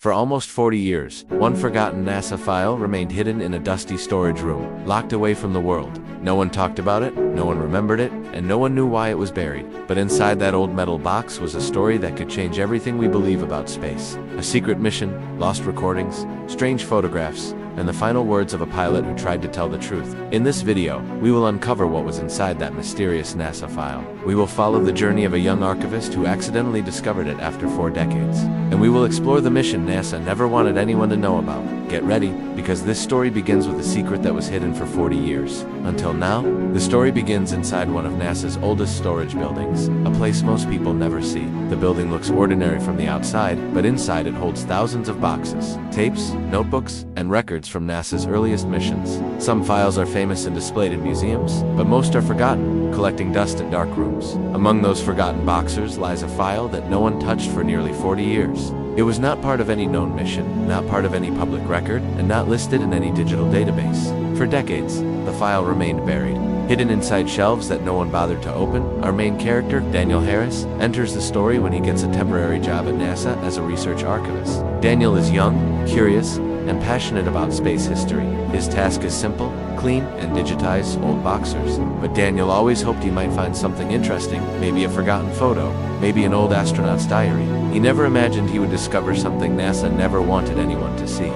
For almost 40 years, one forgotten NASA file remained hidden in a dusty storage room, locked away from the world. No one talked about it, no one remembered it, and no one knew why it was buried. But inside that old metal box was a story that could change everything we believe about space. A secret mission, lost recordings, strange photographs, and the final words of a pilot who tried to tell the truth. In this video, we will uncover what was inside that mysterious NASA file. We will follow the journey of a young archivist who accidentally discovered it after 4 decades. And we will explore the mission NASA never wanted anyone to know about. Get ready, because this story begins with a secret that was hidden for 40 years. Until now, the story begins inside one of NASA's oldest storage buildings, a place most people never see. The building looks ordinary from the outside, but inside it holds thousands of boxes, tapes, notebooks, and records from NASA's earliest missions. Some files are famous and displayed in museums, but most are forgotten, collecting dust in dark rooms. Among those forgotten boxes lies a file that no one touched for nearly 40 years. It was not part of any known mission, not part of any public record, and not listed in any digital database. For decades, the file remained buried, hidden inside shelves that no one bothered to open. Our main character, Daniel Harris, enters the story when he gets a temporary job at NASA as a research archivist. Daniel is young, curious, and passionate about space history. His task is simple: clean and digitize old boxers. But Daniel always hoped he might find something interesting, maybe a forgotten photo, maybe an old astronaut's diary. He never imagined he would discover something NASA never wanted anyone to see.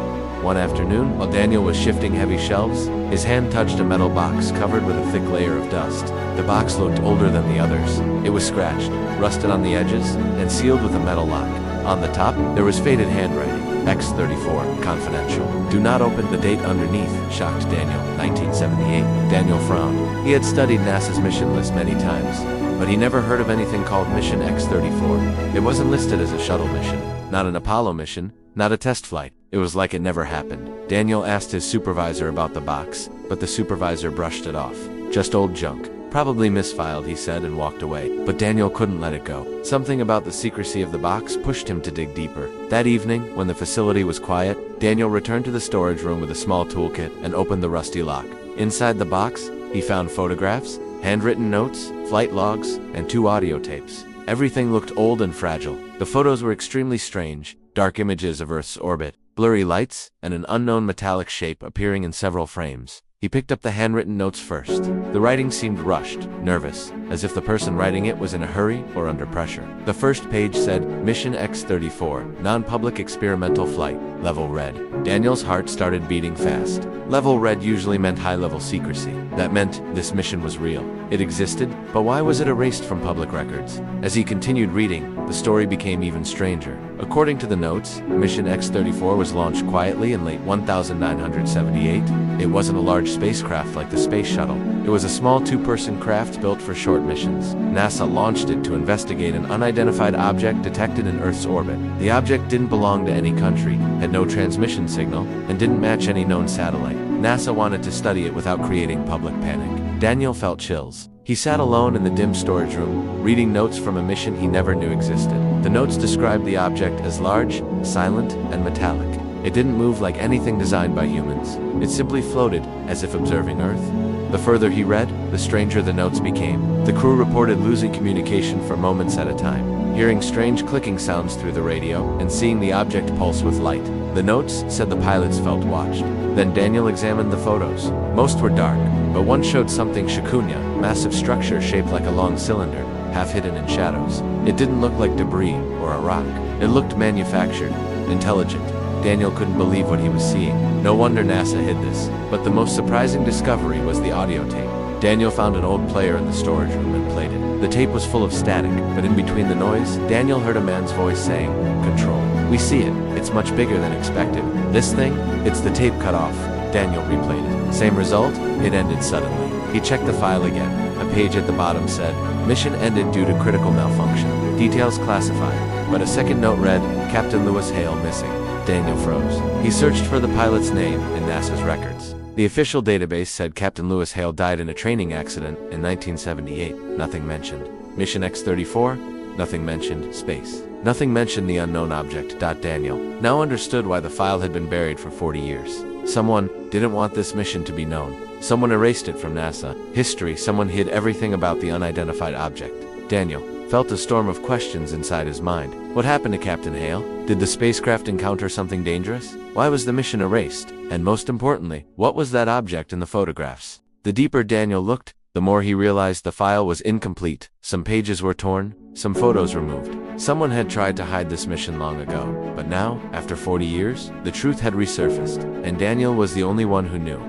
One afternoon, while Daniel was shifting heavy shelves, his hand touched a metal box covered with a thick layer of dust. The box looked older than the others. It was scratched, rusted on the edges, and sealed with a metal lock. On the top, there was faded handwriting: X-34, confidential. Do not open. The date underneath shocked Daniel. 1978. Daniel frowned. He had studied NASA's mission list many times, but he never heard of anything called Mission X-34. It wasn't listed as a shuttle mission, not an Apollo mission, not a test flight. It was like it never happened. Daniel asked his supervisor about the box, but the supervisor brushed it off. Just old junk. Probably misfiled, he said, and walked away. But Daniel couldn't let it go. Something about the secrecy of the box pushed him to dig deeper. That evening, when the facility was quiet, Daniel returned to the storage room with a small toolkit and opened the rusty lock. Inside the box, he found photographs, handwritten notes, flight logs, and 2 audio tapes. Everything looked old and fragile. The photos were extremely strange: dark images of Earth's orbit, blurry lights, and an unknown metallic shape appearing in several frames. He picked up the handwritten notes first. The writing seemed rushed, nervous, as if the person writing it was in a hurry or under pressure. The first page said, Mission X-34, non-public experimental flight, level red. Daniel's heart started beating fast. Level red usually meant high-level secrecy. That meant this mission was real. It existed, but why was it erased from public records? As he continued reading, the story became even stranger. According to the notes, Mission X-34 was launched quietly in late 1978. It wasn't a large spacecraft like the space shuttle. It was a small 2-person craft built for short missions. NASA launched it to investigate an unidentified object detected in Earth's orbit. The object didn't belong to any country, had no transmission signal, and didn't match any known satellite. NASA wanted to study it without creating public panic. Daniel felt chills. He sat alone in the dim storage room, reading notes from a mission he never knew existed. The notes described the object as large, silent, and metallic. It didn't move like anything designed by humans. It simply floated, as if observing Earth. The further he read, the stranger the notes became. The crew reported losing communication for moments at a time, hearing strange clicking sounds through the radio, and seeing the object pulse with light. The notes said the pilots felt watched. Then Daniel examined the photos. Most were dark, but one showed something Shikunya, massive structure shaped like a long cylinder, half hidden in shadows. It didn't look like debris or a rock. It looked manufactured, intelligent. Daniel couldn't believe what he was seeing. No wonder NASA hid this. But the most surprising discovery was the audio tape. Daniel found an old player in the storage room and played it. The tape was full of static, but in between the noise, Daniel heard a man's voice saying, "Control. We see it. It's much bigger than expected. This thing? It's the tape cut off." Daniel replayed it. Same result? It ended suddenly. He checked the file again. A page at the bottom said, "Mission ended due to critical malfunction. Details classified." But a second note read, "Captain Lewis Hale missing." Daniel froze. He searched for the pilot's name in NASA's records. The official database said Captain Lewis Hale died in a training accident in 1978. Nothing mentioned Mission X-34. Nothing mentioned space. Nothing mentioned the unknown object. Daniel now understood why the file had been buried for 40 years. Someone didn't want this mission to be known. Someone erased it from NASA history. Someone hid everything about the unidentified object. Daniel felt a storm of questions inside his mind. What happened to Captain Hale? Did the spacecraft encounter something dangerous? Why was the mission erased? And most importantly, what was that object in the photographs? The deeper Daniel looked, the more he realized the file was incomplete. Some pages were torn, some photos removed. Someone had tried to hide this mission long ago, but now, after 40 years, the truth had resurfaced, and Daniel was the only one who knew.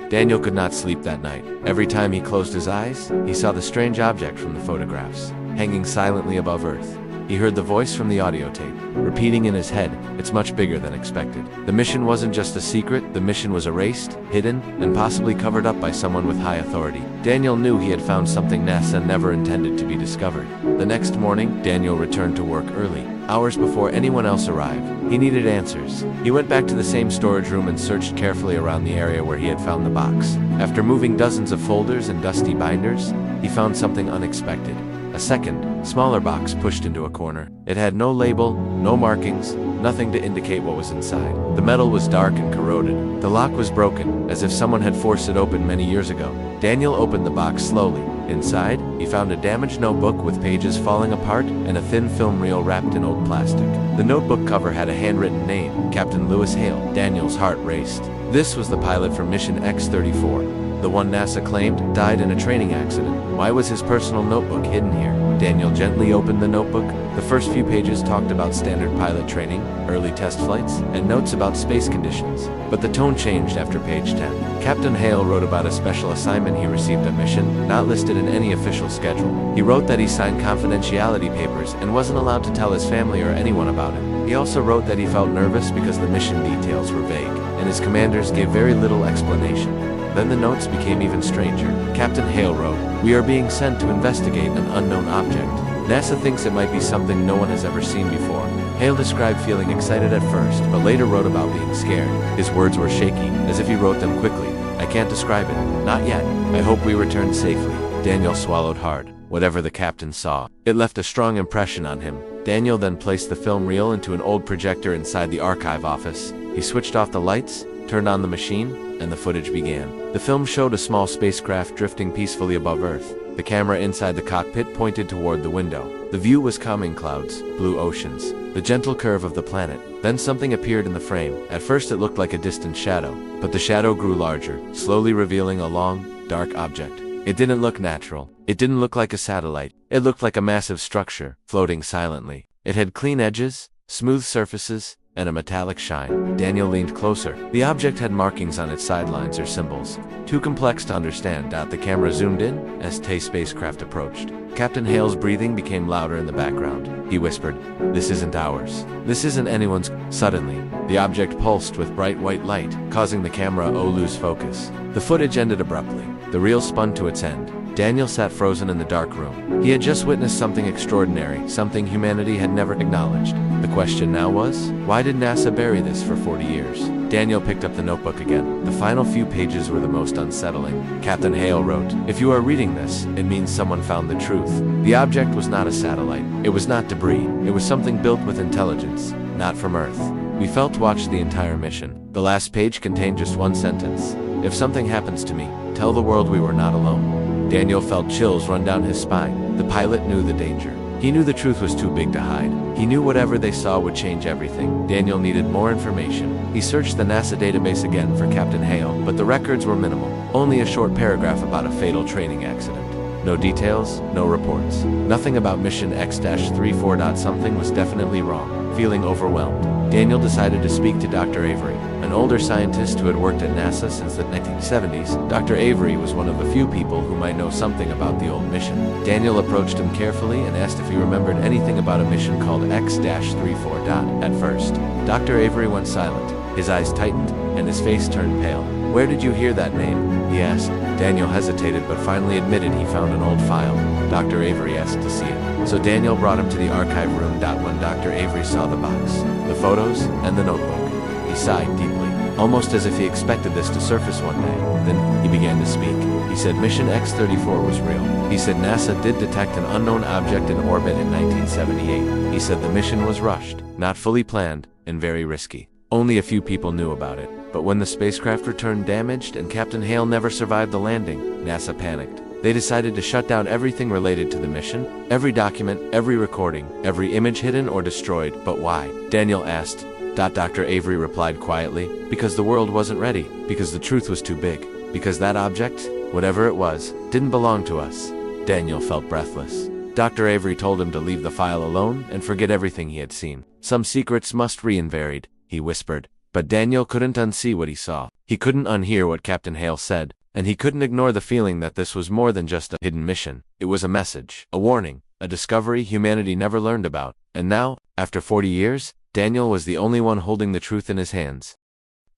Daniel could not sleep that night. Every time he closed his eyes, he saw the strange object from the photographs, hanging silently above Earth. He heard the voice from the audio tape, repeating in his head, "It's much bigger than expected." The mission wasn't just a secret, the mission was erased, hidden, and possibly covered up by someone with high authority. Daniel knew he had found something NASA never intended to be discovered. The next morning, Daniel returned to work early, hours before anyone else arrived. He needed answers. He went back to the same storage room and searched carefully around the area where he had found the box. After moving dozens of folders and dusty binders, he found something unexpected. A second, smaller box pushed into a corner. It had no label, no markings, nothing to indicate what was inside. The metal was dark and corroded. The lock was broken, as if someone had forced it open many years ago. Daniel opened the box slowly. Inside, he found a damaged notebook with pages falling apart and a thin film reel wrapped in old plastic. The notebook cover had a handwritten name, Captain Lewis Hale. Daniel's heart raced. This was the pilot from Mission X-34. The one NASA claimed died in a training accident. Why was his personal notebook hidden here? Daniel gently opened the notebook. The first few pages talked about standard pilot training, early test flights, and notes about space conditions. But the tone changed after page 10. Captain Hale wrote about a special assignment he received on mission, not listed in any official schedule. He wrote that he signed confidentiality papers and wasn't allowed to tell his family or anyone about it. He also wrote that he felt nervous because the mission details were vague, and his commanders gave very little explanation. Then the notes became even stranger. Captain Hale wrote, "We are being sent to investigate an unknown object. NASA thinks it might be something no one has ever seen before." Hale described feeling excited at first, but later wrote about being scared. His words were shaky, as if he wrote them quickly. "I can't describe it. Not yet. I hope we return safely." Daniel swallowed hard. Whatever the captain saw, it left a strong impression on him. Daniel then placed the film reel into an old projector inside the archive office. He switched off the lights, turned on the machine, and the footage began. The film showed a small spacecraft drifting peacefully above Earth. The camera inside the cockpit pointed toward the window. The view was calming clouds, blue oceans, the gentle curve of the planet. Then something appeared in the frame. At first it looked like a distant shadow, but the shadow grew larger, slowly revealing a long, dark object. It didn't look natural. It didn't look like a satellite. It looked like a massive structure, floating silently. It had clean edges, smooth surfaces, and a metallic shine. Daniel leaned closer. The object had markings on its sidelines or symbols, too complex to understand. The camera zoomed in as the spacecraft approached. Captain Hale's breathing became louder in the background. He whispered, "This isn't ours. This isn't anyone's." Suddenly, the object pulsed with bright white light, causing the camera to lose focus. The footage ended abruptly. The reel spun to its end. Daniel sat frozen in the dark room. He had just witnessed something extraordinary, something humanity had never acknowledged. The question now was, why did NASA bury this for 40 years? Daniel picked up the notebook again. The final few pages were the most unsettling. Captain Hale wrote, "If you are reading this, it means someone found the truth. The object was not a satellite. It was not debris. It was something built with intelligence, not from Earth. We felt to watch the entire mission." The last page contained just one sentence. "If something happens to me, tell the world we were not alone." Daniel felt chills run down his spine. The pilot knew the danger. He knew the truth was too big to hide. He knew whatever they saw would change everything. Daniel needed more information. He searched the NASA database again for Captain Hale, but the records were minimal. Only a short paragraph about a fatal training accident. No details, no reports. Nothing about Mission X-34. Something was definitely wrong. Feeling overwhelmed, Daniel decided to speak to Dr. Avery, an older scientist who had worked at NASA since the 1970s. Dr. Avery was one of the few people who might know something about the old mission. Daniel approached him carefully and asked if he remembered anything about a mission called X-34. At first, Dr. Avery went silent. His eyes tightened, and his face turned pale. "Where did you hear that name?" he asked. Daniel hesitated but finally admitted he found an old file. Dr. Avery asked to see it. So Daniel brought him to the archive room. When Dr. Avery saw the box, the photos, and the notebook, he sighed deeply, almost as if he expected this to surface one day. Then he began to speak. He said Mission X-34 was real. He said NASA did detect an unknown object in orbit in 1978. He said the mission was rushed, not fully planned, and very risky. Only a few people knew about it. But when the spacecraft returned damaged and Captain Hale never survived the landing, NASA panicked. They decided to shut down everything related to the mission, every document, every recording, every image hidden or destroyed. But why? Daniel asked. Dr. Avery replied quietly, because the world wasn't ready, because the truth was too big, because that object, whatever it was, didn't belong to us. Daniel felt breathless. Dr. Avery told him to leave the file alone and forget everything he had seen. Some secrets must be invaried, he whispered. But Daniel couldn't unsee what he saw. He couldn't unhear what Captain Hale said, and he couldn't ignore the feeling that this was more than just a hidden mission. It was a message, a warning, a discovery humanity never learned about. And now, after 40 years, Daniel was the only one holding the truth in his hands.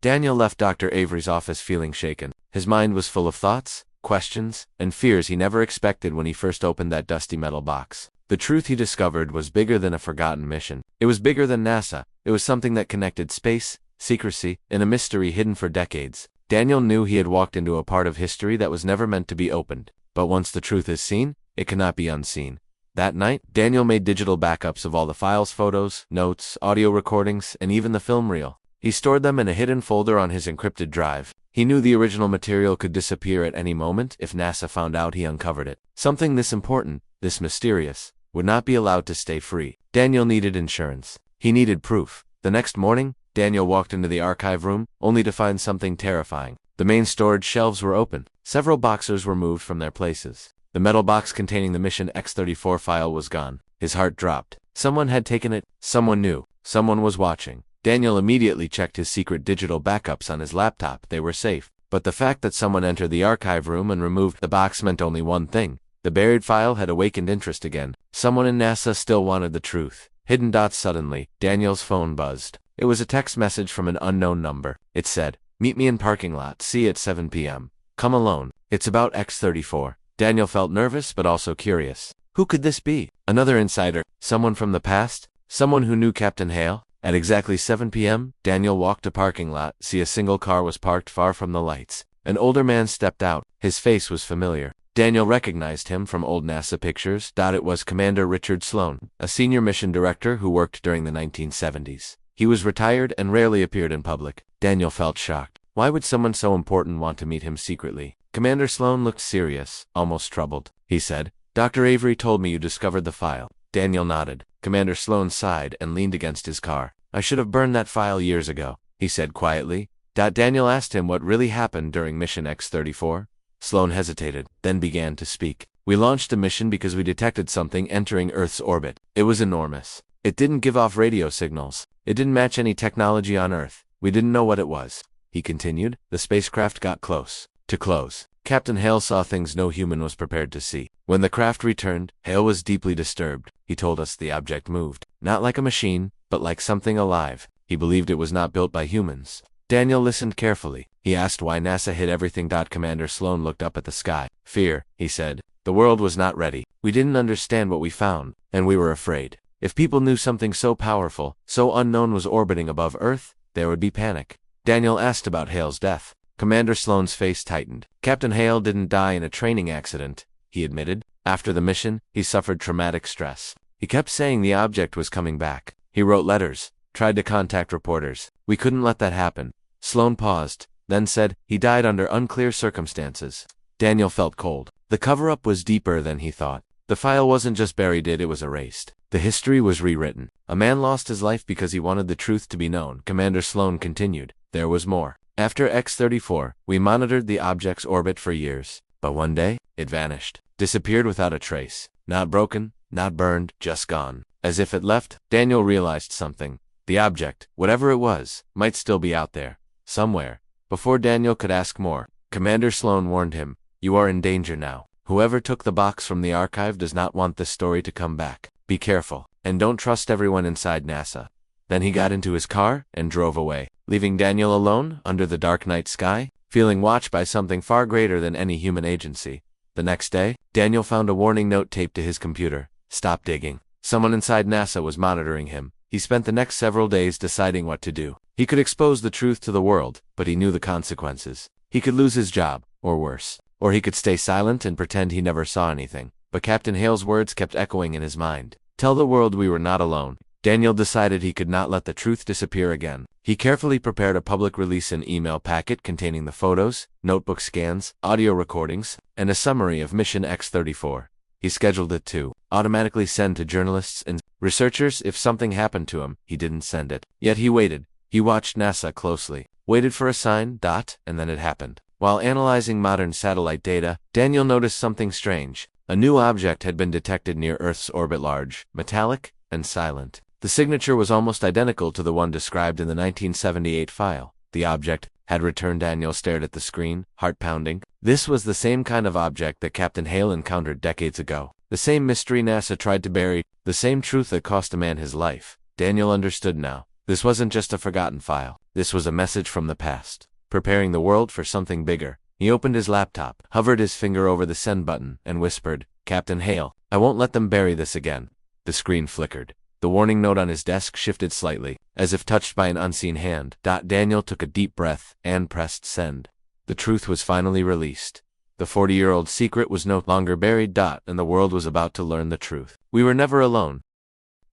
Daniel left Dr. Avery's office feeling shaken. His mind was full of thoughts, questions, and fears he never expected when he first opened that dusty metal box. The truth he discovered was bigger than a forgotten mission. It was bigger than NASA. It was something that connected space, secrecy, and a mystery hidden for decades. Daniel knew he had walked into a part of history that was never meant to be opened. But once the truth is seen, it cannot be unseen. That night, Daniel made digital backups of all the files, photos, notes, audio recordings, and even the film reel. He stored them in a hidden folder on his encrypted drive. He knew the original material could disappear at any moment if NASA found out he uncovered it. Something this important, this mysterious, would not be allowed to stay free. Daniel needed insurance. He needed proof. The next morning, Daniel walked into the archive room, only to find something terrifying. The main storage shelves were open. Several boxes were moved from their places. The metal box containing the Mission X-34 file was gone. His heart dropped. Someone had taken it. Someone knew. Someone was watching. Daniel immediately checked his secret digital backups on his laptop. They were safe. But the fact that someone entered the archive room and removed the box meant only one thing. The buried file had awakened interest again. Someone in NASA still wanted the truth. Hidden dots. Suddenly, Daniel's phone buzzed. It was a text message from an unknown number. It said, "Meet me in parking lot C at 7 p.m. Come alone. It's about X-34. Daniel felt nervous but also curious. Who could this be? Another insider? Someone from the past? Someone who knew Captain Hale? At exactly 7 p.m., Daniel walked to parking lot C. A single car was parked far from the lights. An older man stepped out. His face was familiar. Daniel recognized him from old NASA pictures. It was Commander Richard Sloan, a senior mission director who worked during the 1970s. He was retired and rarely appeared in public. Daniel felt shocked. Why would someone so important want to meet him secretly? Commander Sloan looked serious, almost troubled. He said, "Dr. Avery told me you discovered the file." Daniel nodded. Commander Sloan sighed and leaned against his car. "I should have burned that file years ago," he said quietly. Daniel asked him what really happened during Mission X-34. Sloan hesitated, then began to speak. "We launched a mission because we detected something entering Earth's orbit. It was enormous. It didn't give off radio signals. It didn't match any technology on Earth. We didn't know what it was." He continued. "The spacecraft got close. Too close. Captain Hale saw things no human was prepared to see. When the craft returned, Hale was deeply disturbed. He told us the object moved. Not like a machine, but like something alive. He believed it was not built by humans." Daniel listened carefully. He asked why NASA hid everything. Commander Sloan looked up at the sky. "Fear," he said. "The world was not ready. We didn't understand what we found, and we were afraid. If people knew something so powerful, so unknown was orbiting above Earth, there would be panic." Daniel asked about Hale's death. Commander Sloan's face tightened. "Captain Hale didn't die in a training accident," he admitted. "After the mission, he suffered traumatic stress. He kept saying the object was coming back. He wrote letters, tried to contact reporters. We couldn't let that happen." Sloan paused, then said, "He died under unclear circumstances." Daniel felt cold. The cover-up was deeper than he thought. The file wasn't just buried, it was erased. The history was rewritten. A man lost his life because he wanted the truth to be known. Commander Sloan continued. There was more. After X-34, we monitored the object's orbit for years. But one day, it vanished. Disappeared without a trace. Not broken, not burned, just gone. As if it left, Daniel realized something. The object, whatever it was, might still be out there. Somewhere. Before Daniel could ask more, Commander Sloan warned him, "You are in danger now. Whoever took the box from the archive does not want this story to come back. Be careful, and don't trust everyone inside NASA." Then he got into his car and drove away, leaving Daniel alone under the dark night sky, feeling watched by something far greater than any human agency. The next day, Daniel found a warning note taped to his computer. Stop digging. Someone inside NASA was monitoring him. He spent the next several days deciding what to do. He could expose the truth to the world, but he knew the consequences. He could lose his job, or worse. Or he could stay silent and pretend he never saw anything. But Captain Hale's words kept echoing in his mind. "Tell the world we were not alone. Daniel decided he could not let the truth disappear again. He carefully prepared a public release and email packet containing the photos, notebook scans, audio recordings, and a summary of Mission X-34. He scheduled it to automatically send to journalists and researchers if something happened to him. He didn't send it. Yet he waited. He watched NASA closely, waited for a sign, and then it happened. While analyzing modern satellite data, Daniel noticed something strange. A new object had been detected near Earth's orbit, large, metallic, and silent. The signature was almost identical to the one described in the 1978 file. The object had returned. Daniel stared at the screen, heart pounding. This was the same kind of object that Captain Hale encountered decades ago. The same mystery NASA tried to bury, the same truth that cost a man his life. Daniel understood now. This wasn't just a forgotten file. This was a message from the past, preparing the world for something bigger. He opened his laptop, hovered his finger over the send button, and whispered, "Captain Hale, I won't let them bury this again." The screen flickered. The warning note on his desk shifted slightly, as if touched by an unseen hand. Daniel took a deep breath and pressed send. The truth was finally released. The 40-year-old secret was no longer buried. And the world was about to learn the truth. We were never alone.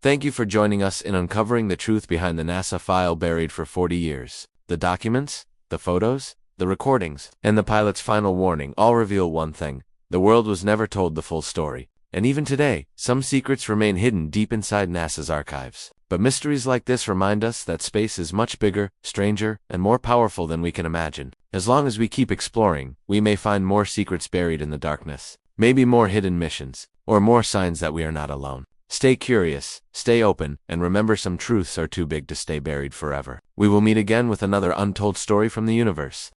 Thank you for joining us in uncovering the truth behind the NASA file buried for 40 years. The documents, the photos, the recordings, and the pilot's final warning all reveal one thing: the world was never told the full story. And even today, some secrets remain hidden deep inside NASA's archives. But mysteries like this remind us that space is much bigger, stranger, and more powerful than we can imagine. As long as we keep exploring, we may find more secrets buried in the darkness, maybe more hidden missions, or more signs that we are not alone. Stay curious, stay open, and remember, some truths are too big to stay buried forever. We will meet again with another untold story from the universe.